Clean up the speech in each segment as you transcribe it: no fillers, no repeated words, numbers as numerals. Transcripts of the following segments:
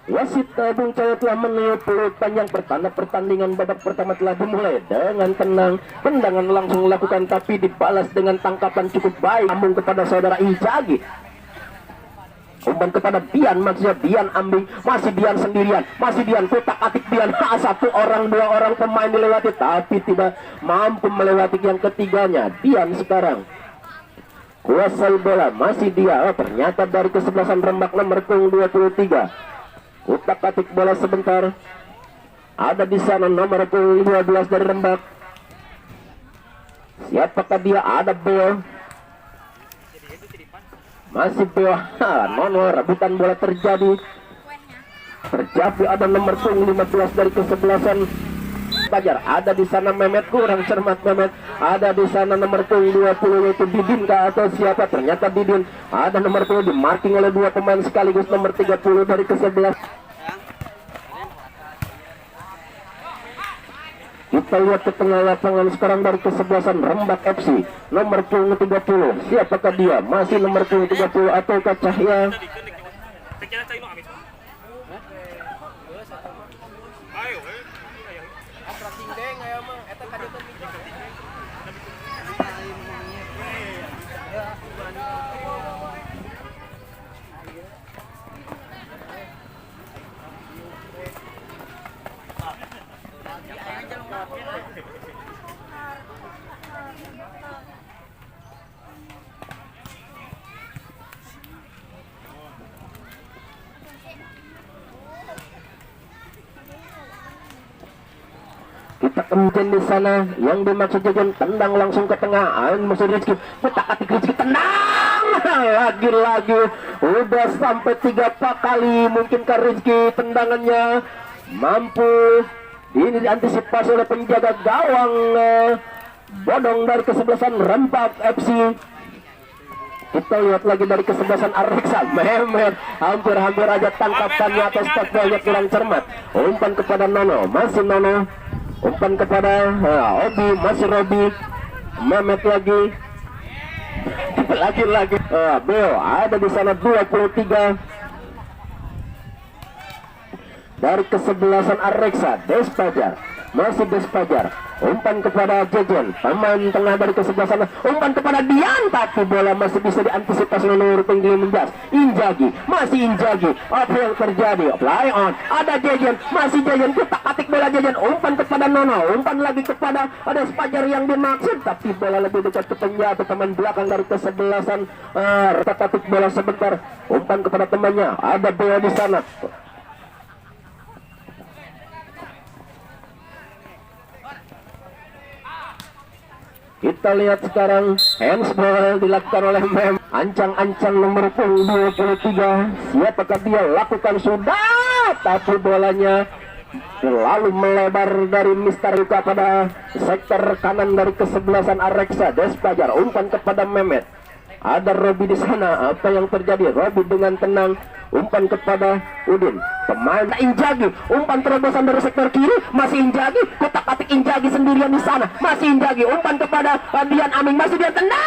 Wasit Bung Cahyo telah meniup peluit panjang pertanda pertandingan babak pertama telah dimulai dengan tenang. Tendangan langsung dilakukan tapi dibalas dengan tangkapan cukup baik ambung kepada saudara Injagi. Umpan kepada Bian, maksudnya Bian Ambing, masih Bian sendirian, masih Bian kotak atik Bian. Satu orang dua orang pemain dilewati tapi tidak mampu melewati yang ketiganya. Bian sekarang kuasai bola, masih dia. Ternyata dari kesebelasan Rembak nomor punggung 23. Utak atik bola sebentar. Ada di sana nomor 12 dari Rembak. Siapakah dia? Ada Beo. Masih Beo. Nono, rebutan bola terjadi. Ada nomor 15 dari kesebelasan Fajar. Ada di sana Mehmet, kurang cermat Mehmet. Ada di sana nomor 20 yaitu Didin atau siapa? Ternyata Didin. Ada nomor 10 di marking oleh dua pemain sekaligus nomor 30 dari ke-11. Kita lihat ke tengah lapangan sekarang dari kesebelasan Rembak FC nomor 30. Siapakah dia? Masih nomor 30 ataukah Cahya? Kita kemudian di sana yang dimaksud Jajan tendang langsung ke tengah. Musuh Rizky, putak atik Rizky, tendang lagi-lagi. Udah sampai 3 kali mungkinkah Rizky tendangannya mampu ini diantisipasi oleh penjaga gawang Bodong dari kesebelasan Rembak FC. Kita lihat lagi dari kesebelasan Areksa Mehmet, hampir aja tangkapannya atas takbalnya kurang cermat. Umpan kepada Nono, masih Nono. Umpan kepada Obi, masih Robi. Mehmet lagi Beo. Ada di sana 23 dari kesebelasan Areksa. Despajar, masih Despajar. Umpan kepada Jejen, pemain tengah dari kesebelasan. Umpan kepada Dian, tapi bola masih bisa diantisipasi oleh Tinggi Menjas. Injagi, masih Injagi. Apa yang terjadi? Play on. Ada Jejen, masih Jejen. Kutak atik bola Jejen. Umpan kepada Nono. Umpan lagi kepada ada Spajar yang dimaksud, tapi bola lebih dekat ke penjatuh pemain belakang dari kesebelasan. Kutak atik bola sebentar. Umpan kepada temannya. Ada bola di sana. Kita lihat sekarang handsball dilakukan oleh Mem. Ancang-ancang nomor 23. Siapakah dia? Lakukan sudah, tapi bolanya lalu melebar dari Mister Luka pada sektor kanan dari kesebelasan Areksa. Despajar, umpan kepada Mehmet. Ada Robi di sana. Apa yang terjadi? Robi dengan tenang umpan kepada Udin. Pemain Injagi, umpan terobosan dari sektor kiri, masih Injagi. Kotak atik Injagi sendirian di sana, masih Injagi. Umpan kepada Dian Aming, masih dia tendang.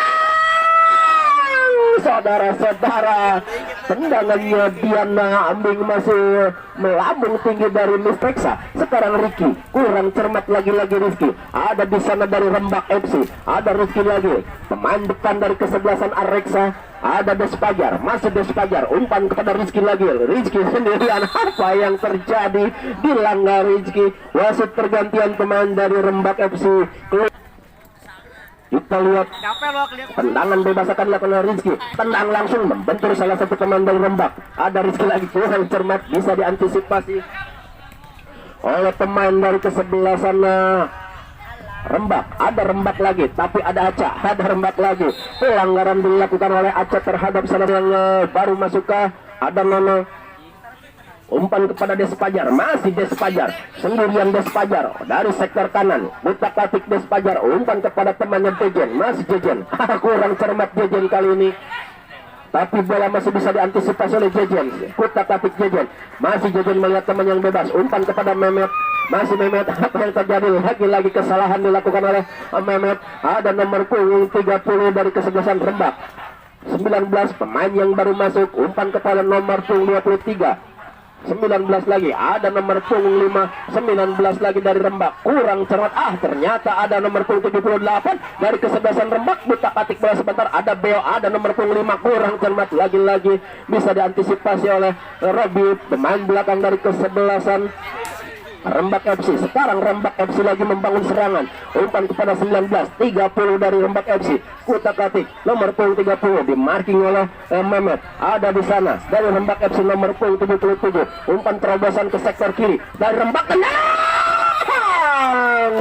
Saudara-saudara, tendangannya Diana Ambing masih melambung tinggi dari Misteksa. Sekarang Rizky kurang cermat lagi-lagi. Rizky ada di sana dari Rembak FC. Ada Rizky lagi, pemain depan dari kesebelasan Areksa. Ada Despajar, masih Despajar. Umpan kepada Rizky lagi. Rizky sendirian. Apa yang terjadi? Dilanggar Rizky. Wasit pergantian pemain dari Rembak FC. Kita lihat tendangan bebas akan dilakukan oleh Rizky. Tendang langsung membentur salah satu pemain dari Rembak. Ada Rizky lagi, kurang cermat, bisa diantisipasi oleh pemain dari kesebelasan Rembak. Ada Rembak lagi, tapi ada Aca. Ada Rembak lagi. Pelanggaran dilakukan oleh Aca terhadap saudara yang baru masuk ke. Ada Nono. Umpan kepada Despajar, masih Despajar. Sendirian Despajar dari sektor kanan. Buta katik Despajar. Umpan kepada temannya Jejen, masih Jejen. Kurang cermat Jejen kali ini. Tapi bola masih bisa diantisipasi oleh Jejen. Buta katik Jejen. Masih Jejen melihat teman yang bebas. Umpan kepada Mehmet. Masih Mehmet. Apa yang terjadi? Lagi-lagi kesalahan dilakukan oleh Mehmet. Ada nomor punggung 30 dari kesebelasan Rembak. 19 pemain yang baru masuk. Umpan kepada nomor punggung 23. 19 lagi, ada nomor punggung 5, 19 lagi dari Rembak, kurang cermat. Ternyata ada nomor punggung 78 dari kesebelasan Rembak, buta katik bola sebentar, ada Beo, ada nomor punggung 5, kurang cermat. Lagi-lagi bisa diantisipasi oleh Robi, pemain belakang dari kesebelasan Rembak FC. Sekarang Rembak FC lagi membangun serangan, umpan kepada 19, 30 dari Rembak FC, kutak-katik nomor punggung 30 di marking oleh Mehmet, ada di sana dari Rembak FC nomor punggung 77, umpan terobosan ke sektor kiri dari Rembak, tendang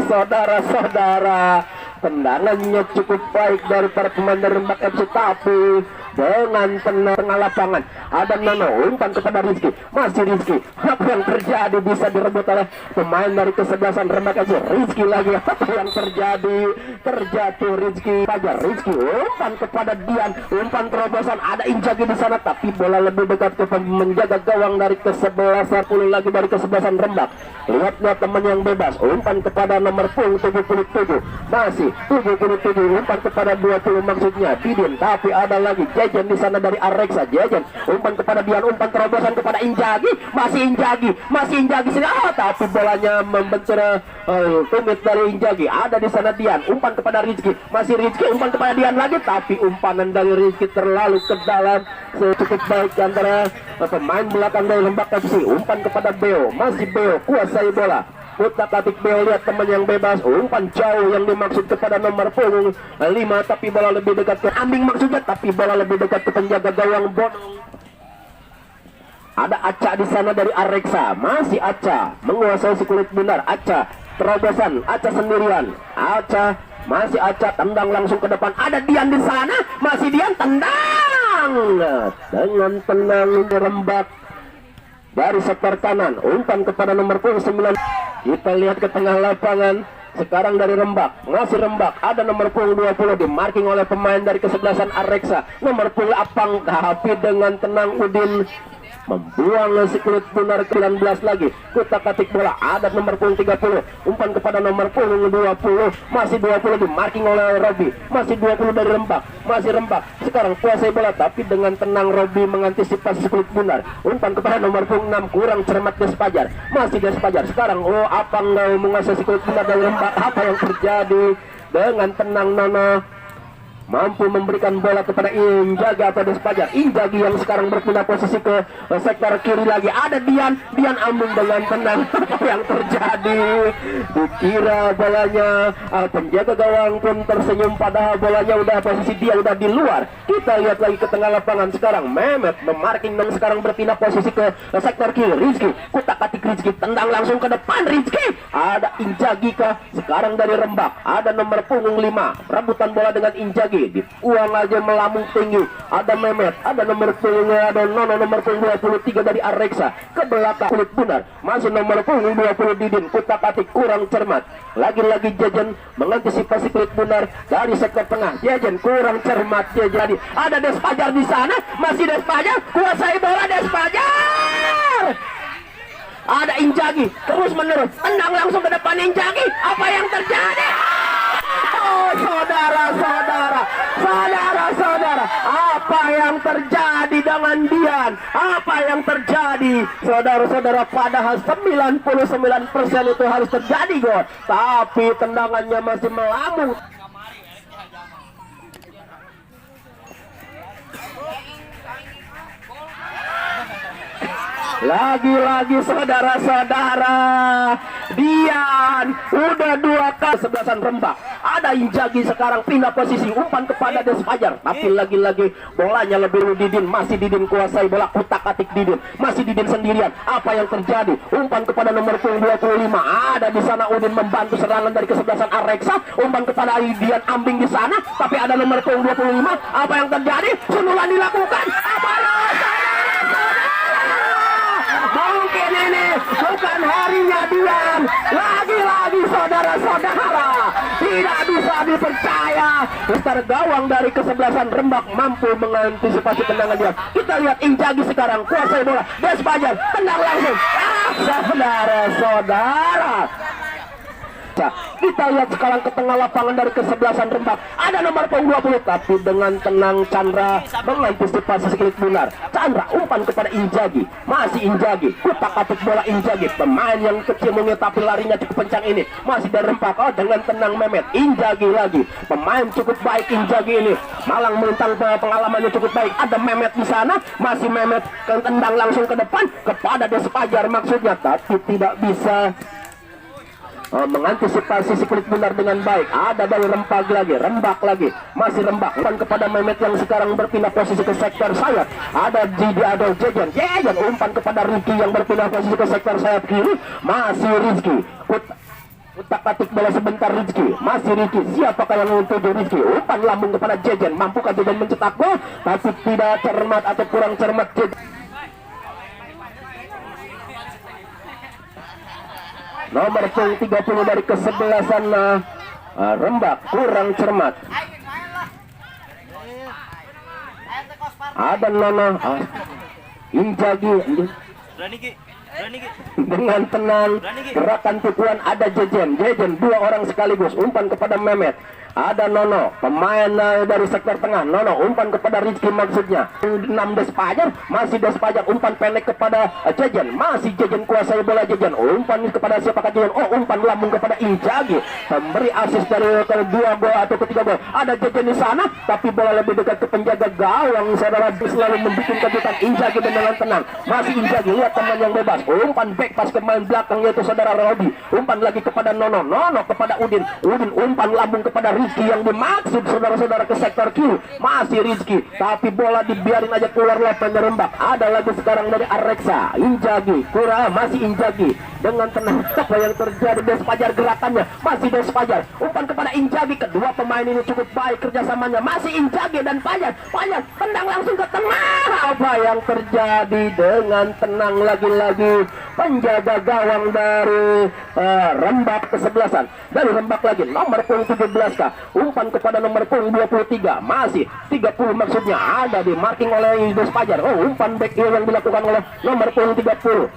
saudara-saudara, tendangannya cukup baik dari para pemain dari Rembak FC, tapi dengan tengah lapangan ada Nono, umpan kepada Rizky, masih Rizky, apa yang terjadi, bisa direbut oleh pemain dari kesebelasan Rembak FC. Rizky lagi, apa yang terjadi, terjatuh Rizky, Fajar Rizky, umpan kepada Dian, umpan terobosan, ada Injagi di sana, tapi bola lebih dekat ke menjaga gawang dari kesebelasan, 10 lagi dari kesebelasan Rembak. Lihat teman yang bebas, umpan kepada nomor punggung 77, masih 77, umpan kepada 20 maksudnya Didin, tapi ada lagi Jejen di sana dari Areksa. Jejen, umpan kepada Dian, umpan terobosan kepada Injagi, masih Injagi sini, tapi bolanya membentur tumit dari Injagi, ada di sana Dian, umpan kepada Rizky, masih Rizky, umpan kepada Dian lagi, tapi umpanan dari Rizky terlalu ke dalam, cukup baik antara pemain belakang dari Rembak FC. Umpan kepada Beo, masih Beo, kuasai bola, kutak-katik Beo, lihat teman yang bebas, umpan jauh yang dimaksud kepada nomor punggung 5, tapi bola lebih dekat ke Ambing maksudnya, tapi bola lebih dekat ke penjaga gawang Bonong. Ada Aca di sana dari Areksa, masih Aca menguasai si kulit bundar, Aca terobosan, Aca sendirian, Aca, masih Aca, tendang langsung ke depan, ada Dian di sana, masih Dian, tendang dengan tenang Rembak dari sektor kanan, umpan kepada nomor punggung 9. Kita lihat ke tengah lapangan sekarang dari Rembak, masih Rembak, ada nomor punggung 20 di marking oleh pemain dari kesebelasan Areksa, nomor punggung Apang, tapi dengan tenang Udin membuang si kulit bundar. 19 lagi, kutak-katik bola, ada nomor punggung 30, umpan kepada nomor punggung 20, masih 20 di marking oleh Robi, masih 20 dari Rembak, masih Rembak sekarang kuasai bola, tapi dengan tenang Robi mengantisipasi si kulit bundar, umpan kepada nomor punggung 6, kurang cermat Despajar, masih Despajar sekarang, Apang menguasai si kulit bundar dari Rembak, apa yang terjadi, dengan tenang Nono mampu memberikan bola kepada Injagi atau Despajar. Injagi yang sekarang berpindah posisi ke sektor kiri lagi, ada Dian Ambung dengan tenang. Apa yang terjadi, dikira bolanya penjaga gawang pun tersenyum, padahal bolanya udah posisi dia udah di luar. Kita lihat lagi ke tengah lapangan sekarang, Mehmet memarking dan sekarang berpindah posisi ke sektor kiri. Rizky, kutak-katik Rizky, tendang langsung ke depan Rizky, ada Injagi kah sekarang dari Rembak, ada nomor punggung 5, rebutan bola dengan Injagi, dibuang aja melambung tinggi, ada Mehmet, ada nomor punggung, ada Nono nomor punggung 23 dari Areksa ke belakang kulit bundar, masih nomor punggung 20 Didin, kutak-katik kurang cermat, lagi-lagi Jejen mengantisipasi kulit bundar dari sektor tengah, Jejen kurang cermat, jadi ada Despajar di sana, masih Despajar kuasai bola, Despajar, ada Injagi terus menerus, tendang langsung ke depan Injagi, apa yang terjadi? Saudara, apa yang terjadi dengan Dian? Apa yang terjadi, saudara-saudara? Padahal 99% itu harus terjadi gol, tapi tendangannya masih melambung. Lagi-lagi saudara-saudara, Dian udah 2 kali sebelasan Rembak, ada Injagi sekarang pindah posisi, umpan kepada Despajar, tapi lagi-lagi bolanya lebih Didin, masih Didin kuasai bola, kutak-katik Didin, masih Didin sendirian. Apa yang terjadi, umpan kepada nomor punggung 25, ada di sana Udin membantu serangan dari kesebelasan Areksa, umpan kepada Dian Ambing di sana, tapi ada nomor punggung 25. Apa yang terjadi, sundulan dilakukan, apa mungkin ini bukan harinya Dian. Lagi-lagi saudara-saudara, tidak bisa dipercaya, besar gawang dari kesebelasan Rembak mampu mengantisipasi tendangan Dian. Kita lihat Injagi sekarang kuasai bola, Despajar tendang langsung, saudara-saudara, Kita lihat sekarang ke tengah lapangan dari kesebelasan Rembak. Ada nomor punggung 20, tapi dengan tenang Chandra mengantisipasi sekali benar. Chandra umpan kepada Injagi, masih Injagi, kutak-atik bola Injagi, pemain yang kecil mungil tapi larinya cukup kencang ini, masih dari Rembak. Oh, dengan tenang Mehmet, Injagi lagi, pemain cukup baik Injagi ini, Malang melintang pengalamannya cukup baik. Ada Mehmet di sana, masih Mehmet tendang langsung ke depan kepada Des Fajar maksudnya, tapi tidak bisa mengantisipasi si kulit benar dengan baik. Ada dari Rembak lagi, masih Rembak umpan kepada Mehmet yang sekarang berpindah posisi ke sektor sayap. Ada Jejen umpan kepada Rizky yang berpindah posisi ke sektor sayap kiri, masih Rizky utak-atik bola sebentar Rizky, masih Rizky, siapakah yang menuju Rizky, umpan lambung kepada Jejen, mampukah Jejen mencetak gol, tapi tidak cermat atau kurang cermat Jejen. Nomor 30 dari kesebelasan Rembak kurang cermat. Ada Nono Injagi dengan tenang gerakan tipuan. Ada Jejen dua orang sekaligus umpan kepada Mehmet. Ada Nono, pemain dari sektor tengah. Nono umpan kepada Rizky maksudnya. 6 Des Fajar, masih Des Fajar umpan pendek kepada Jejen, masih Jejen kuasai bola Jejen. Umpan kepada siapakah Jejen? Oh, umpan lambung kepada Injagi, pemberi asis dari kedua gol atau ketiga gol. Ada Jejen di sana, tapi bola lebih dekat ke penjaga gawang. Saudara selalu membuat kejutan. Injagi dengan tenang, masih Injagi, lihat teman yang bebas. Umpan back pas ke main belakang yaitu saudara Robi. Umpan lagi kepada Nono kepada Udin umpan lambung kepada Rizky yang dimaksud saudara-saudara ke sektor kiri, masih Rizky, tapi bola dibiarin aja keluar lapangan Rembak. Ada lagi sekarang dari Areksa, Injagi, masih Injagi dengan tenang. Apa yang terjadi? Des Fajar gerakannya, masih Des Fajar umpan kepada Injagi. Kedua pemain ini cukup baik kerjasamanya, masih Injagi dan Fajar tendang langsung ke tengah. Apa yang terjadi? Dengan tenang lagi-lagi penjaga gawang dari Rembak kesebelasan, dari Rembak lagi nomor punggung 17 kah, umpan kepada nomor punggung 23, masih 30 maksudnya, ada di marking oleh Des Fajar. Oh, umpan back yang dilakukan oleh nomor punggung 30.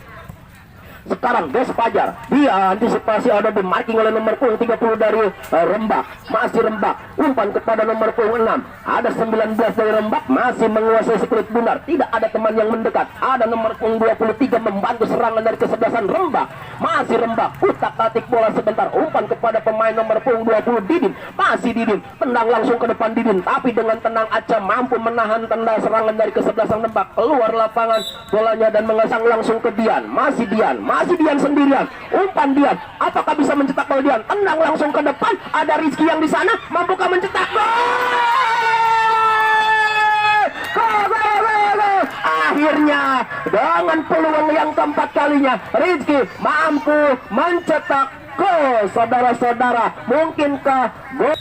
Sekarang Des Fajar, dia antisipasi, ada di marking oleh nomor punggung 30 dari Rembak, masih Rembak umpan kepada nomor punggung 6. Ada 19 dari Rembak, masih menguasai sekulit bundar, tidak ada teman yang mendekat. Ada nomor punggung 23 membantu serangan dari kesebelasan Rembak, masih Rembak utak-atik bola sebentar, umpan kepada pemain nomor punggung 20 Didin, masih Didin tendang langsung ke depan Didin, tapi dengan tenang aja mampu menahan tanda serangan dari kesebelasan Rembak. Keluar lapangan bolanya dan mengesang langsung ke Dian, masih Dian sendirian, umpan Dian, apakah bisa mencetak gol Dian? Tendang langsung ke depan, ada Rizky yang di sana, mampukah mencetak gol? Akhirnya dengan peluang yang keempat kalinya Rizky mampu mencetak gol, saudara-saudara. Mungkinkah gol?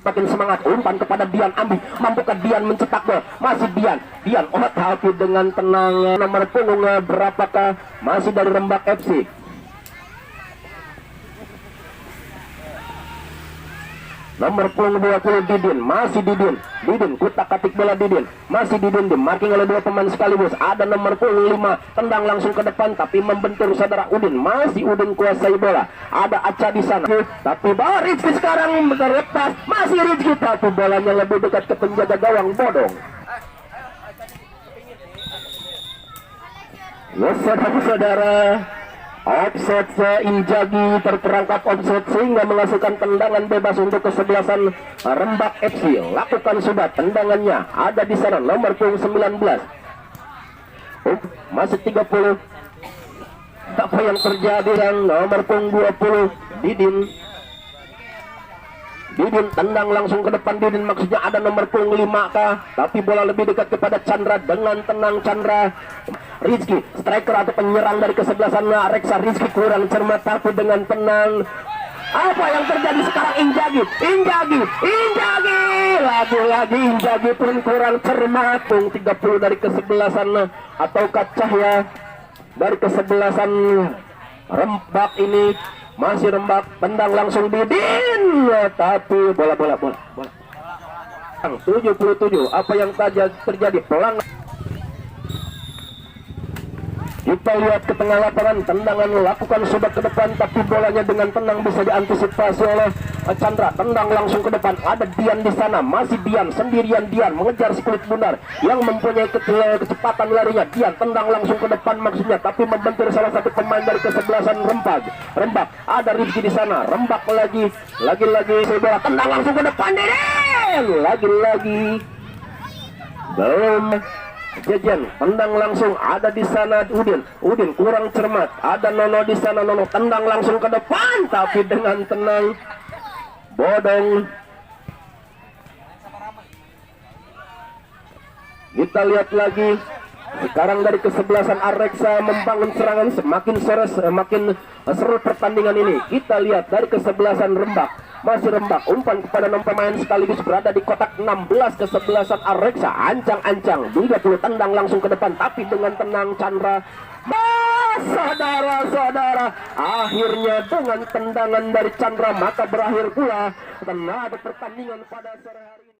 Makin semangat, umpan kepada Dian, ambil, mampukah Dian mencetak gol? Masih Dian, tapi dengan tenang. Nomor punggung berapakah? Masih dari Rembak FC. Nomor punggung 20 Didin, masih Didin kutak-atik bola Didin, masih Didin di marking oleh dua pemain sekaligus. Ada nomor punggung 5 tendang langsung ke depan tapi membentur saudara Udin, masih Udin kuasai bola. Ada Aca di sana, tapi bola Rizky sekarang terlepas, masih Rizky tapi bolanya lebih dekat ke penjaga gawang Bodong. Yes, saudara-saudara, offset Injagi terperangkap offset sehingga menghasilkan tendangan bebas untuk kesebelasan Rembak FC. Lakukan sudah tendangannya, ada di sana nomor punggung 19. Masih 30. Apa yang terjadi? Yang nomor punggung 20 Didin tendang langsung ke depan Didin, maksudnya ada nomor punggung 5 kah, tapi bola lebih dekat kepada Chandra. Dengan tenang Chandra, Rizky striker atau penyerang dari kesebelasan Reksa. Rizky kurang cermat tapi dengan tenang. Apa yang terjadi sekarang? Injagi lagi Injagi pun kurang cermat. 30 dari kesebelasan atau Cahya dari kesebelasan Rembak ini masih Rembak, tendang langsung Didin, tapi bola 77. Apa yang terjadi? Pelang. Kita lihat ke tengah lapangan, tendangan lakukan sudah ke depan, tapi bolanya dengan tenang bisa diantisipasi oleh Chandra. Tendang langsung ke depan, ada Dian di sana, masih Dian sendirian. Dian mengejar si kulit bundar yang mempunyai kecepatan larinya. Dian tendang langsung ke depan maksudnya, tapi membentur salah satu pemain dari kesebelasan Rembak. Ada Rizky di sana, Rembak lagi bola tendang langsung ke depan, Deden lagi belum. Jajan tendang langsung, ada di sana Udin kurang cermat, ada Nono di sana. Nono tendang langsung ke depan, tapi dengan tenang. Bodong. Kita lihat lagi sekarang dari kesebelasan Areksa membangun serangan, semakin seru pertandingan ini. Kita lihat dari kesebelasan Rembak, masih Rembak, umpan kepada 6 pemain sekaligus berada di kotak 16 kesebelasan Areksa. Ancang-ancang 30, tendang langsung ke depan, tapi dengan tenang Chandra. Saudara-saudara, akhirnya dengan tendangan dari Chandra maka berakhir pula tenaga pertandingan pada sore hari ini.